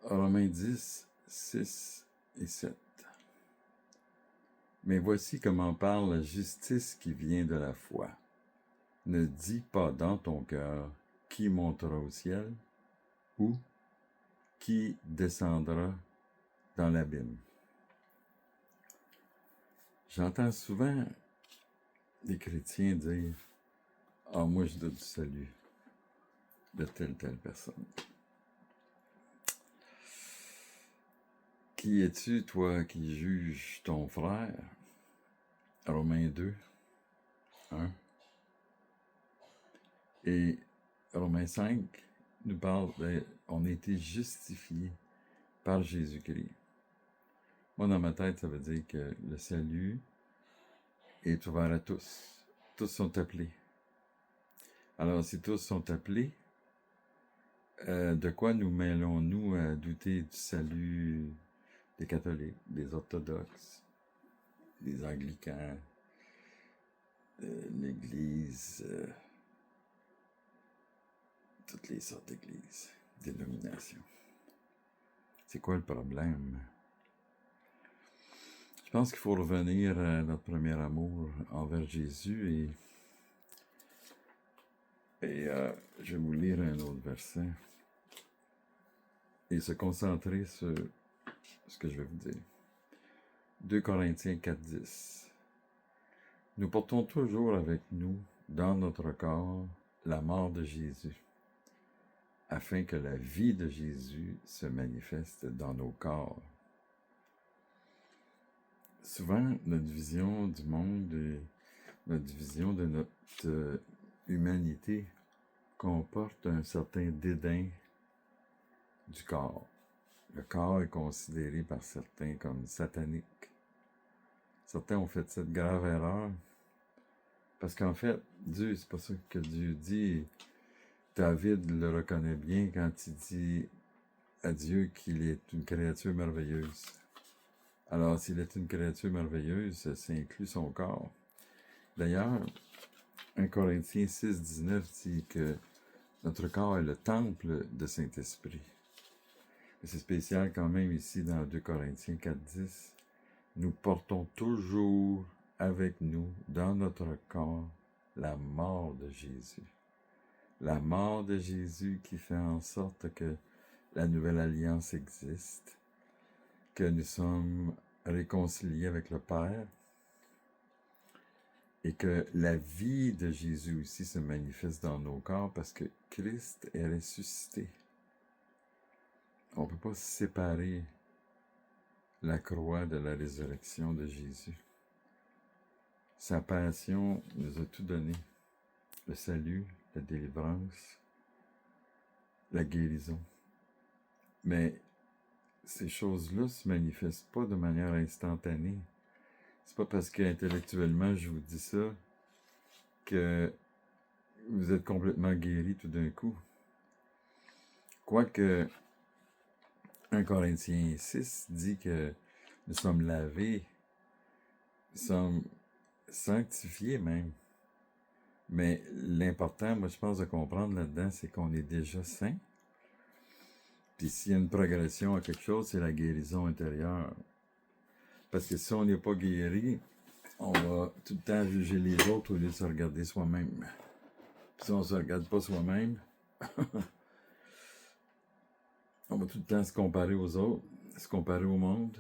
Romains 10, 6 et 7. Mais voici comment parle la justice qui vient de la foi. Ne dis pas dans ton cœur qui montera au ciel ou qui descendra dans l'abîme. J'entends souvent des chrétiens dire « Ah, moi je doute du salut de telle personne. » Qui es-tu, toi, qui juges ton frère? Romains 2, 1. Et Romains 5 nous parle on a été justifiés par Jésus-Christ. Moi, dans ma tête, ça veut dire que le salut est ouvert à tous. Tous sont appelés. Alors, si tous sont appelés, de quoi nous mêlons-nous à douter du salut des catholiques, des orthodoxes, des anglicans, l'Église, toutes les sortes d'églises, dénominations? C'est quoi le problème? Je pense qu'il faut revenir à notre premier amour envers Jésus et je vais vous lire un autre verset et se concentrer sur ce que je vais vous dire. 2 Corinthiens 4, 10. Nous portons toujours avec nous, dans notre corps, la mort de Jésus, afin que la vie de Jésus se manifeste dans nos corps. Souvent, notre vision du monde et notre vision de notre humanité comporte un certain dédain du corps. Le corps est considéré par certains comme satanique. Certains ont fait cette grave erreur parce qu'en fait, Dieu, c'est pas ça que Dieu dit. David le reconnaît bien quand il dit à Dieu qu'il est une créature merveilleuse. Alors, s'il est une créature merveilleuse, ça inclut son corps. D'ailleurs, 1 Corinthiens 6, 19 dit que notre corps est le temple de Saint-Esprit. C'est spécial quand même ici dans 2 Corinthiens 4, 10. Nous portons toujours avec nous, dans notre corps, la mort de Jésus. La mort de Jésus qui fait en sorte que la nouvelle alliance existe, que nous sommes réconciliés avec le Père et que la vie de Jésus aussi se manifeste dans nos corps parce que Christ est ressuscité. On ne peut pas séparer la croix de la résurrection de Jésus. Sa passion nous a tout donné, le salut, la délivrance, la guérison. Mais ces choses-là ne se manifestent pas de manière instantanée. C'est pas parce qu'intellectuellement je vous dis ça que vous êtes complètement guéri tout d'un coup. Quoique 1 Corinthiens 6 dit que nous sommes lavés, nous sommes sanctifiés même. Mais l'important, moi je pense de comprendre là-dedans, c'est qu'on est déjà saint. Puis s'il y a une progression à quelque chose, c'est la guérison intérieure. Parce que si on n'est pas guéri, on va tout le temps juger les autres au lieu de se regarder soi-même. Puis si on ne se regarde pas soi-même, on va tout le temps se comparer aux autres, se comparer au monde.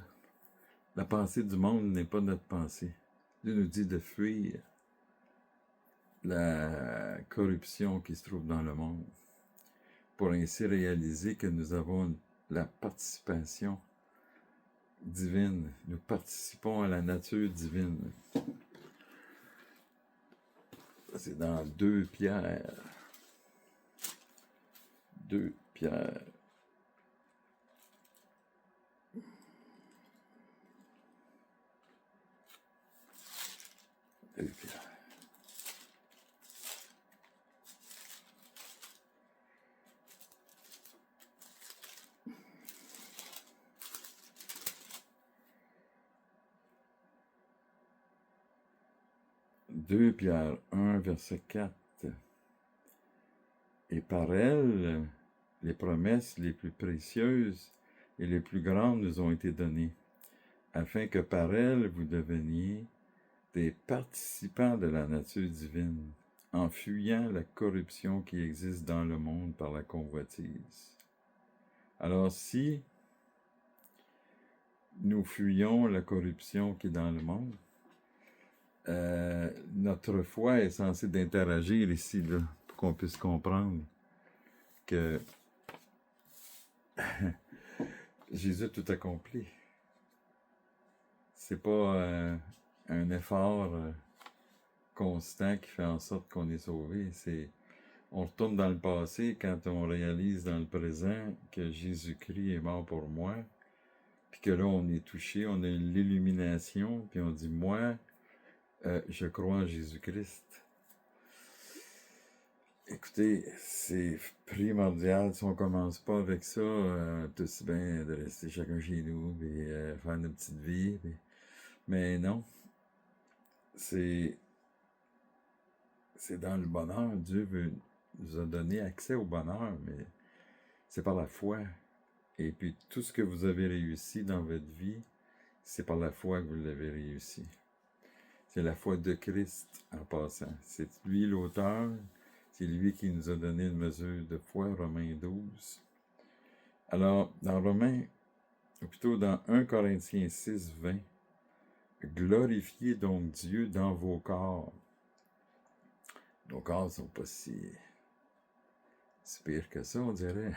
La pensée du monde n'est pas notre pensée. Dieu nous dit de fuir la corruption qui se trouve dans le monde, pour ainsi réaliser que nous avons la participation divine. Nous participons à la nature divine. C'est dans 2 Pierre. 2 Pierre. Deux Pierre 1, verset 4. Et par elle, les promesses les plus précieuses et les plus grandes nous ont été données, afin que par elles vous deveniez des participants de la nature divine, en fuyant la corruption qui existe dans le monde par la convoitise. Alors si nous fuyons la corruption qui est dans le monde, notre foi est censée d'interagir ici, là, pour qu'on puisse comprendre que Jésus a tout accompli. C'est pas un effort constant qui fait en sorte qu'on est sauvé. On retourne dans le passé quand on réalise dans le présent que Jésus-Christ est mort pour moi, puis que là on est touché, on a l'illumination, puis on dit moi, je crois en Jésus-Christ. Écoutez, c'est primordial. Si on commence pas avec ça, tout aussi bien de rester chacun chez nous et faire notre petite vie. Mais non, c'est dans le bonheur. Dieu nous a donné accès au bonheur, mais c'est par la foi. Et puis tout ce que vous avez réussi dans votre vie, c'est par la foi que vous l'avez réussi. C'est la foi de Christ en passant. C'est lui l'auteur. C'est lui qui nous a donné une mesure de foi, Romains 12. Alors, dans Romains, ou plutôt dans 1 Corinthiens 6, 20, glorifiez donc Dieu dans vos corps. Nos corps ne sont pas si pire que ça, on dirait.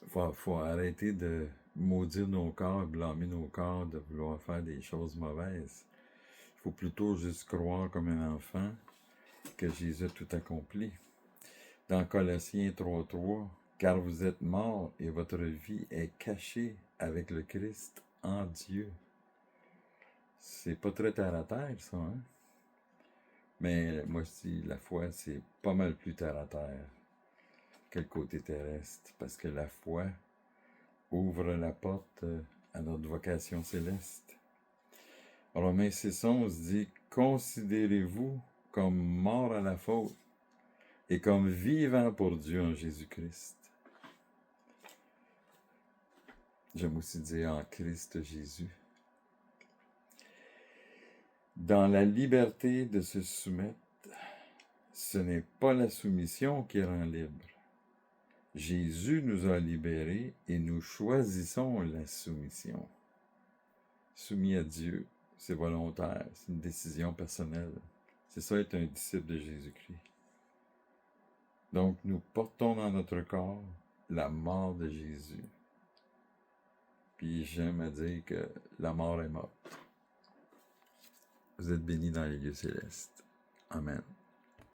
Faut arrêter de maudire nos corps, blâmer nos corps, de vouloir faire des choses mauvaises. Il faut plutôt juste croire comme un enfant que Jésus a tout accompli. Dans Colossiens 3.3, « Car vous êtes morts et votre vie est cachée avec le Christ en Dieu. » C'est pas très terre à terre, ça, hein? Mais moi, si la foi, c'est pas mal plus terre à terre que le côté terrestre, parce que la foi ouvre la porte à notre vocation céleste. Romains 6.11 dit « Considérez-vous comme mort à la faute et comme vivant pour Dieu en Jésus-Christ. » J'aime aussi dire en Christ Jésus. Dans la liberté de se soumettre, ce n'est pas la soumission qui rend libre. Jésus nous a libérés et nous choisissons la soumission. Soumis à Dieu, c'est volontaire, c'est une décision personnelle. C'est ça être un disciple de Jésus-Christ. Donc, nous portons dans notre corps la mort de Jésus. Puis j'aime à dire que la mort est morte. Vous êtes bénis dans les lieux célestes. Amen.